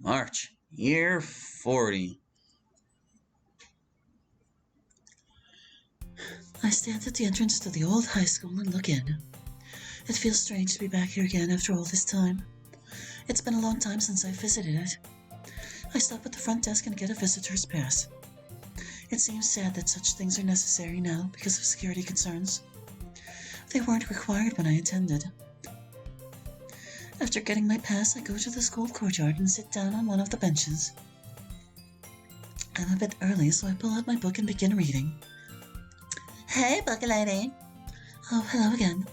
March, year 40. I stand at the entrance to the old high school and look in. It feels strange to be back here again after all this time. It's been a long time since I visited it. I stop at the front desk and get a visitor's pass. It seems sad that such things are necessary now because of security concerns. They weren't required when I attended. After getting my pass, I go to the school courtyard and sit down on one of the benches. I'm a bit early, so I pull out my book and begin reading. Hey, book lady. Oh, hello again.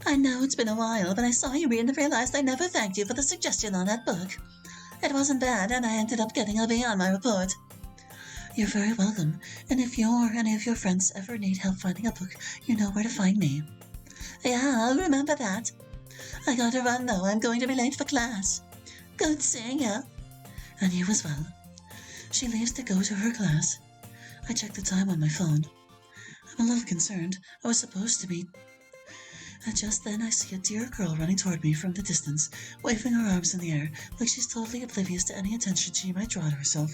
I know it's been a while, but I saw you read and realized I never thanked you for the suggestion on that book. It wasn't bad, and I ended up getting a B on my report. You're very welcome, and if you or any of your friends ever need help finding a book, you know where to find me. Yeah, I'll remember that. I gotta run though, I'm going to be late for class. Good seeing ya. And you as well. She leaves to go to her class. I check the time on my phone. I'm a little concerned. I was supposed to be... And just then I see a dear girl running toward me from the distance, waving her arms in the air, like she's totally oblivious to any attention she might draw to herself.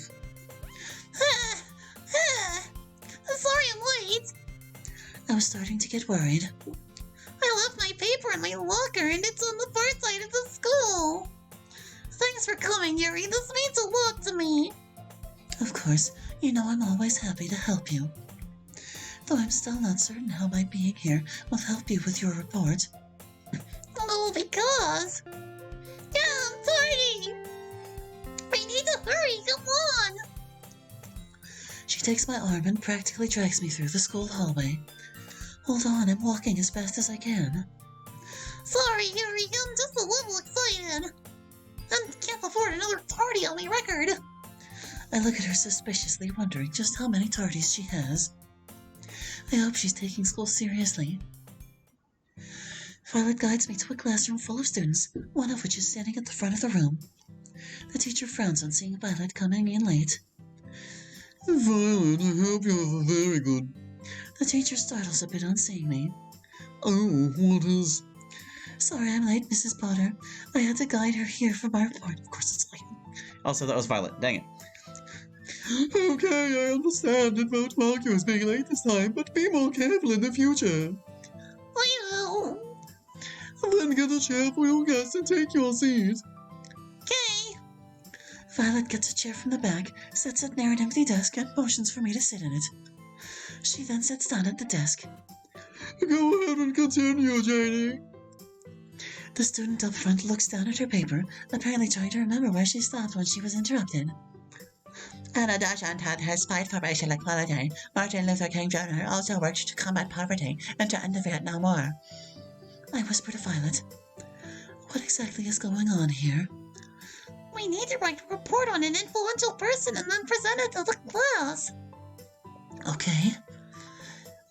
Sorry I'm late. I was starting to get worried. I left my paper in my locker and it's on the far side of the school. Thanks for coming, Yuri. This means a lot to me. Of course, you know I'm always happy to help you. Though I'm still not certain how my being here will help you with your report. Oh, because... Yeah, I'm sorry. We need to hurry, come on. She takes my arm and practically drags me through the school hallway. Hold on, I'm walking as fast as I can. Sorry, Yuri, I'm just a little excited. And can't afford another tardy on my record. I look at her suspiciously, wondering just how many tardies she has. I hope she's taking school seriously. Violet guides me to a classroom full of students, one of which is standing at the front of the room. The teacher frowns on seeing Violet coming in late. Violet, I hope you have a very good... The teacher startles a bit on seeing me. Oh, what is... Sorry I'm late, Mrs. Potter. I had to guide her here for my report. Of course it's late. Also, that was Violet. Dang it. Okay, I understand it won't mark you as being late this time, but be more careful in the future. Well... Then get a chair for your guests and take your seat. Okay. Violet gets a chair from the back, sits it near an empty desk, and motions for me to sit in it. She then sits down at the desk. Go ahead and continue, Janie. The student up front looks down at her paper, apparently trying to remember where she stopped when she was interrupted. Anna Dashant has fight for racial equality. Martin Luther King Jr. also worked to combat poverty and to end the Vietnam War. I whisper to Violet. What exactly is going on here? We need to write a report on an influential person and then present it to the class. Okay.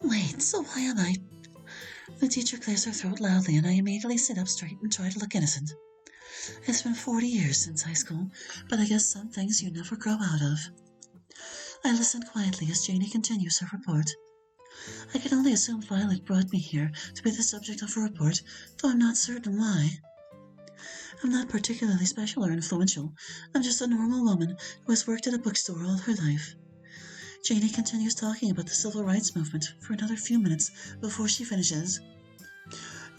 Wait, so why am I... The teacher clears her throat loudly and I immediately sit up straight and try to look innocent. It's been 40 years since high school, but I guess some things you never grow out of. I listen quietly as Janie continues her report. I can only assume Violet brought me here to be the subject of her report, though I'm not certain why. I'm not particularly special or influential. I'm just a normal woman who has worked at a bookstore all her life. Janie continues talking about the civil rights movement for another few minutes before she finishes.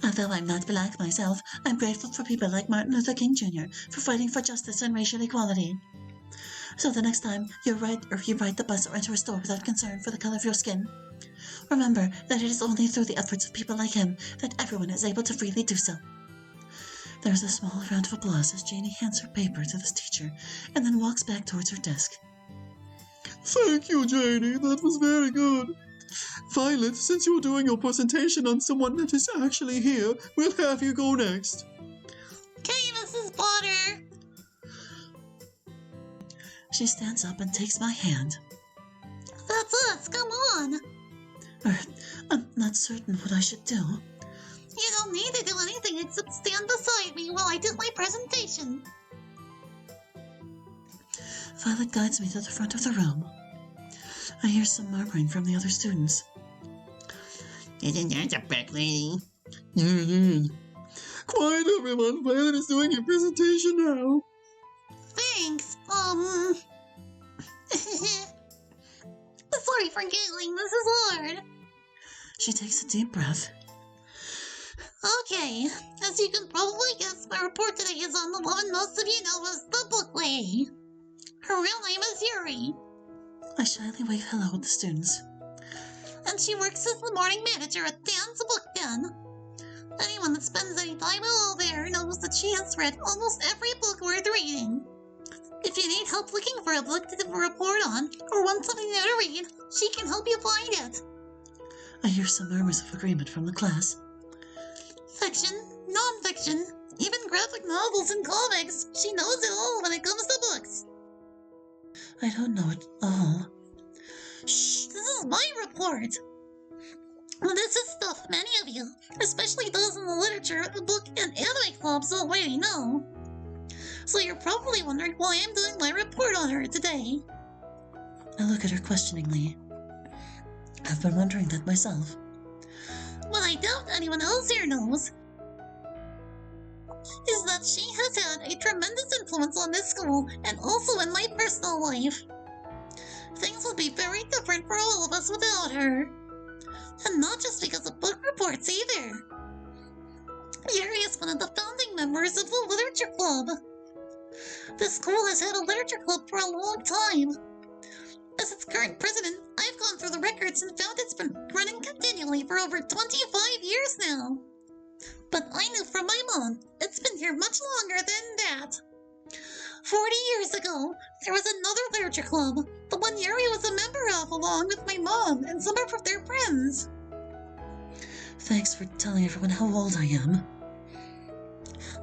Although I'm not black myself, I'm grateful for people like Martin Luther King Jr. for fighting for justice and racial equality. So the next time you ride the bus or enter a store without concern for the color of your skin, remember that it is only through the efforts of people like him that everyone is able to freely do so. There's a small round of applause as Janie hands her paper to this teacher and then walks back towards her desk. Thank you, Janie. That was very good. Violet, since you're doing your presentation on someone that is actually here, we'll have you go next. Okay, Mrs. Potter. She stands up and takes my hand. That's us, come on. I'm not certain what I should do. You don't need to do anything except stand beside me while I do my presentation. Violet guides me to the front of the room. I hear some murmuring from the other students. Isn't that a big lady? Yeah. Quiet, everyone. Violet is doing your presentation now. Thanks. thanks. Sorry for giggling, this is hard. She takes a deep breath. Okay, as you can probably guess, my report today is on the woman most of you know as the Book Lady. Her real name is Yuri, I shyly wave hello at the students. and she works as the morning manager at Dan's Book Den. Anyone that spends any time at all there knows that she has read almost every book worth reading. If you need help looking for a book to report on, or want something new to read, she can help you find it. I hear some murmurs of agreement from the class. Fiction, non-fiction, even graphic novels and comics. She knows it all when it comes to books. I don't know it all. Shh, this is my report. This is stuff many of you, especially those in the literature, book, and anime clubs already know. So you're probably wondering why I'm doing my report on her today. I look at her questioningly. I've been wondering that myself. What I doubt anyone else here knows is that she has had a tremendous influence on this school and also in my personal life. Things would be very different for all of us without her. And not just because of book reports either. Yuri is one of the founding members of the Literature Club. The school has had a literature club for a long time. As its current president, I've gone through the records and found it's been running continually for over 25 years now. But I knew from my mom, it's been here much longer than that. 40 years ago, there was another literature club, the one Yuri was a member of along with my mom and some of their friends. Thanks for telling everyone how old I am.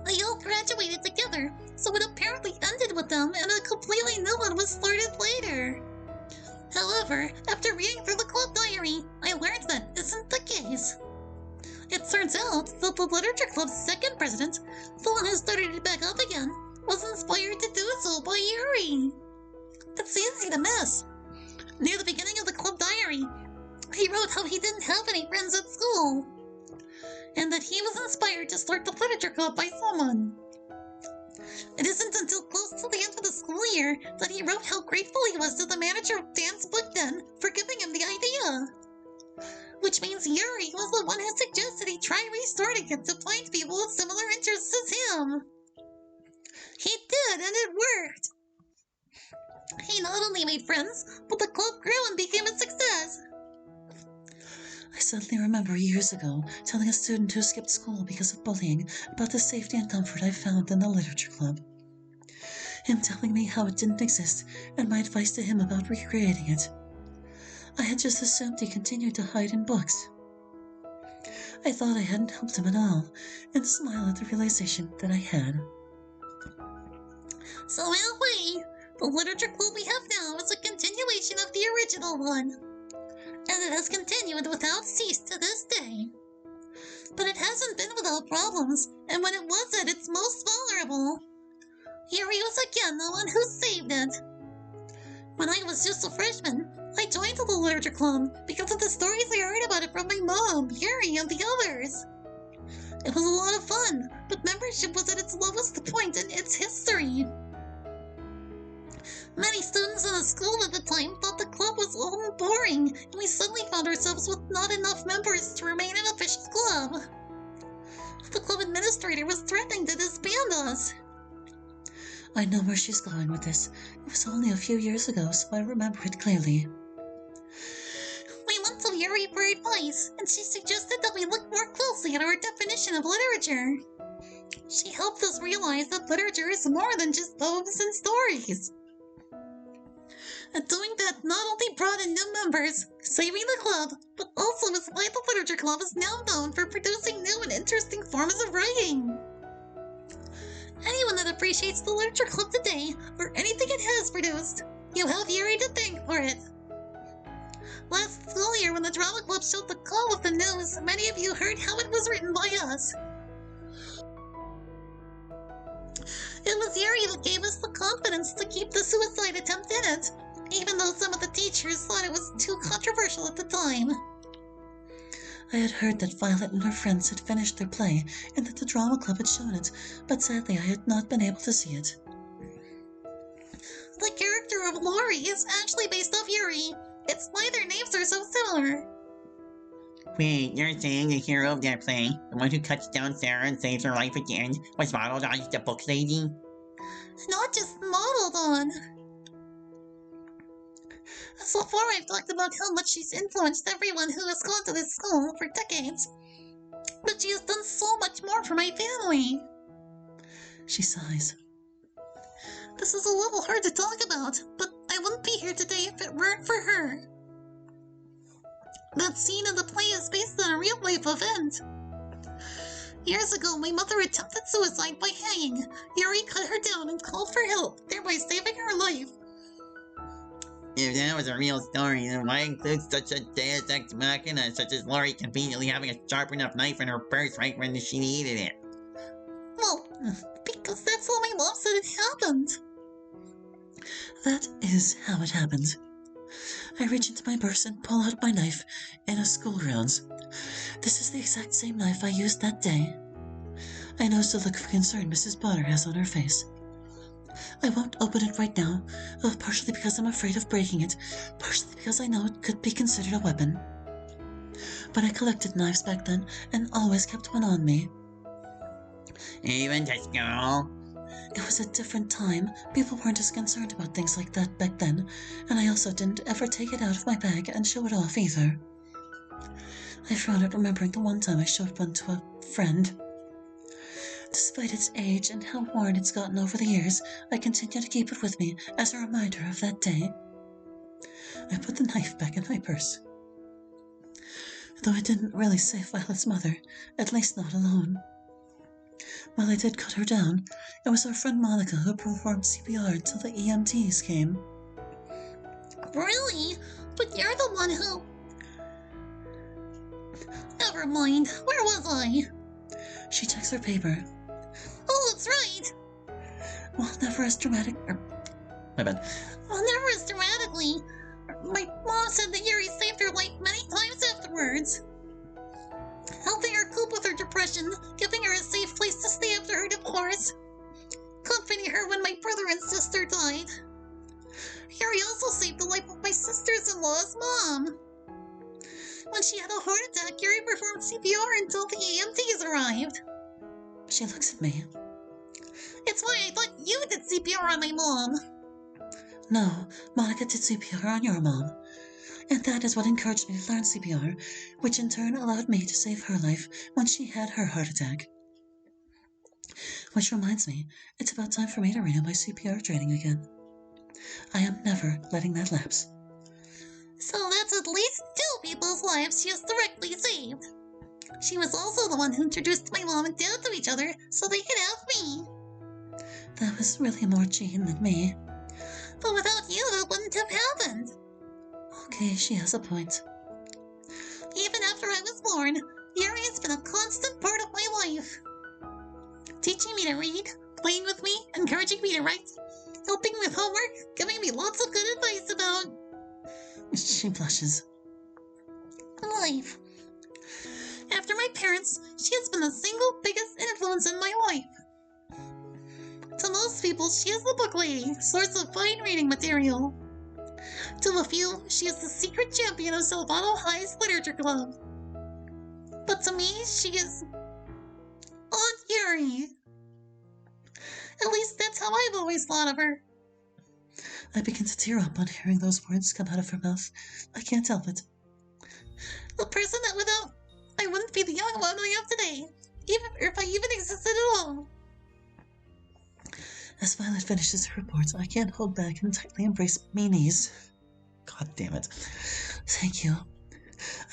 They all graduated together, so it apparently ended with them and a completely new one was started later. However, after reading through the club diary, I learned that isn't the case. It turns out that the Literature Club's second president, the one who started it back up again, was inspired to do so by Yuri. It's easy to miss. Near the beginning of the club diary, he wrote how he didn't have any friends at school, and that he was inspired to start the literature club by someone. It isn't until close to the end of the school year that he wrote how grateful he was to the manager of Dan's Book Den for giving him the idea. Which means Yuri was the one who suggested he try restarting it to find people with similar interests as him. He did, and it worked. He not only made friends, but the club grew and became a success. I suddenly remember years ago telling a student who skipped school because of bullying about the safety and comfort I found in the literature club. Him telling me how it didn't exist and my advice to him about recreating it. I had just assumed he continued to hide in books. I thought I hadn't helped him at all, and smiled at the realization that I had. So in a way, the literature club we have now is a continuation of the original one. And it has continued without cease to this day. But it hasn't been without problems, and when it was at its most vulnerable, Yuri was again the one who saved it. When I was just a freshman, I joined the literature club because of the stories I heard about it from my mom, Yuri, and the others. It was a lot of fun, but membership was at its lowest point in its history. Many students in the school at the time thought the club was old and boring, and we suddenly found ourselves with not enough members to remain an official club. The club administrator was threatening to disband us. I know where she's going with this. It was only a few years ago, so I remember it clearly. We went to Yuri for advice, and she suggested that we look more closely at our definition of literature. She helped us realize that literature is more than just poems and stories. And doing that not only brought in new members, saving the club, but also is why the Literature Club is now known for producing new and interesting forms of writing. Anyone that appreciates the Literature Club today, or anything it has produced, you have Yuri to thank for it. Last school year when the Drama Club showed the call of the news, many of you heard how it was written by us. It was Yuri that gave us the confidence to keep the suicide attempt in it, even though some of the teachers thought it was too controversial at the time. I had heard that Violet and her friends had finished their play and that the drama club had shown it, but sadly I had not been able to see it. The character of Lori is actually based off Yuri. It's why their names are so similar. Wait, you're saying the hero of that play, the one who cuts down Sarah and saves her life at the end, was modeled on the book lady? Not just modeled on. So far, I've talked about how much she's influenced everyone who has gone to this school for decades. But she has done so much more for my family. She sighs. This is a little hard to talk about, but I wouldn't be here today if it weren't for her. That scene in the play is based on a real-life event. Years ago, my mother attempted suicide by hanging. Yuri cut her down and called for help, thereby saving her life. If that was a real story, then why include such a deus ex machina such as Lori conveniently having a sharp enough knife in her purse right when she needed it? Well, because that's how my mom said it happened. That is how it happened. I reach into my purse and pull out my knife in a school grounds. This is the exact same knife I used that day. I notice the look of concern Mrs. Potter has on her face. I won't open it right now, partially because I'm afraid of breaking it, partially because I know it could be considered a weapon. But I collected knives back then and always kept one on me. Even to school? It was a different time. People weren't as concerned about things like that back then, and I also didn't ever take it out of my bag and show it off either. I frown at remembering the one time I showed one to a friend. Despite its age and how worn it's gotten over the years, I continue to keep it with me as a reminder of that day. I put the knife back in my purse. Though I didn't really save Violet's mother, at least not alone. While I did cut her down, it was our friend Monica who performed CPR until the EMTs came. Really? But you're the one who... Never mind. Where was I? She checks her paper. Oh, that's right. Well, never as dramatic... My bad. Well, never as dramatically. My mom said that Yuri saved her life many times afterwards. Helping her cope with her depression, giving her a safe place to stay after her divorce, comforting her when my brother and sister died. Yuri also saved the life of my sister's-in-law's mom. When she had a heart attack, Yuri performed CPR until the EMTs arrived. She looks at me. It's why I thought you did CPR on my mom. No, Monica did CPR on your mom. And that is what encouraged me to learn CPR, which in turn allowed me to save her life when she had her heart attack. Which reminds me, it's about time for me to renew my CPR training again. I am never letting that lapse. So that's at least 2 people's lives she has directly saved. She was also the one who introduced my mom and dad to each other so they could have me. That was really more Jean than me. But without you, that wouldn't have happened. Okay, she has a point. Even after I was born, Yuri has been a constant part of my life. Teaching me to read, playing with me, encouraging me to write, helping with homework, giving me lots of good advice about... She blushes. Life. After my parents, she has been the single biggest influence in my life. To most people, she is the book lady, source of fine reading material. To a few, she is the secret champion of Silvano High's literature club. But to me, she is... Aunt Yuri. At least that's how I've always thought of her. I begin to tear up on hearing those words come out of her mouth. I can't help it. The person that without I wouldn't be the young one I am today, even if I even existed at all. As Violet finishes her report, I can't hold back and tightly embrace my knees. God damn it. Thank you.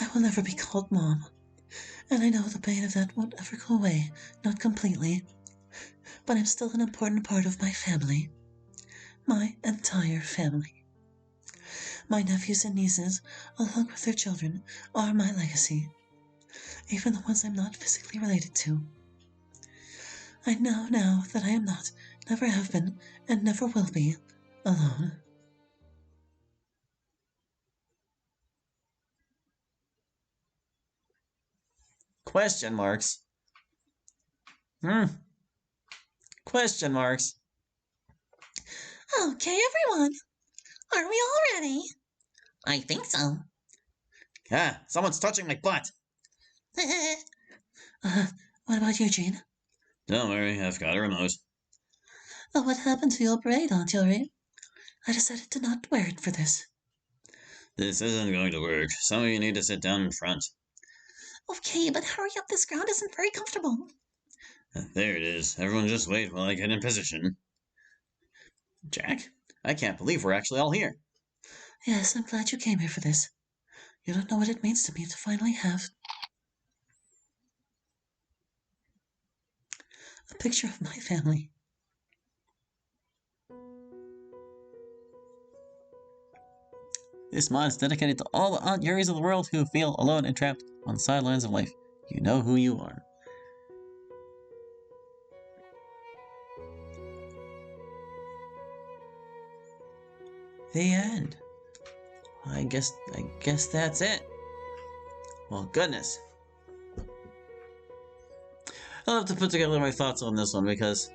I will never be called Mom. And I know the pain of that won't ever go away, not completely. But I'm still an important part of my family. My entire family. My nephews and nieces, along with their children, are my legacy. Even the ones I'm not physically related to. I know now that I am not, never have been, and never will be, alone. Question marks. Question marks. Okay, everyone. Are we all ready? I think so. Ah, someone's touching my butt. What about you, Jean? Don't worry, I've got a remote. Oh, what happened to your braid, Aunt Hillary? I decided to not wear it for this. This isn't going to work. Some of you need to sit down in front. Okay, but hurry up. This ground isn't very comfortable. There it is. Everyone just wait while I get in position. Jack, I can't believe we're actually all here. Yes, I'm glad you came here for this. You don't know what it means to me to finally have a picture of my family. This mod is dedicated to all the Aunt Yuris of the world who feel alone and trapped on the sidelines of life. You know who you are. The end. I guess that's it. Well, goodness. I'll have to put together my thoughts on this one because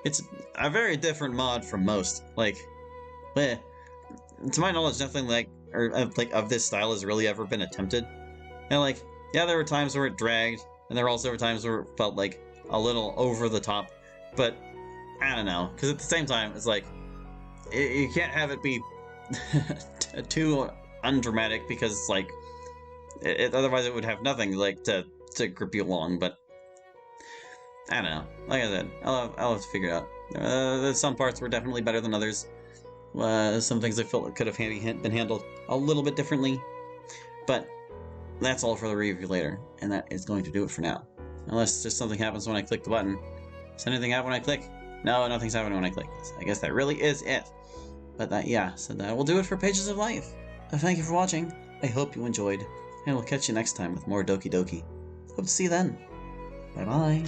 it's a very different mod from most. Like, to my knowledge, nothing of this style has really ever been attempted. And like, yeah, there were times where it dragged, and there were also times where it felt like a little over the top. But I don't know, because at the same time, it's like you can't have it be too undramatic because it's like otherwise it would have nothing like to grip you along. But I don't know. Like I said, I'll have to figure it out. Some parts were definitely better than others. Some things I felt could have been handled a little bit differently. But that's all for the review later, and that is going to do it for now. Unless just something happens when I click the button. Does anything happen when I click? No, nothing's happening when I click. So I guess that really is it. But so that will do it for Pages of Life. Thank you for watching. I hope you enjoyed, and we'll catch you next time with more Doki Doki. Hope to see you then. Bye-bye.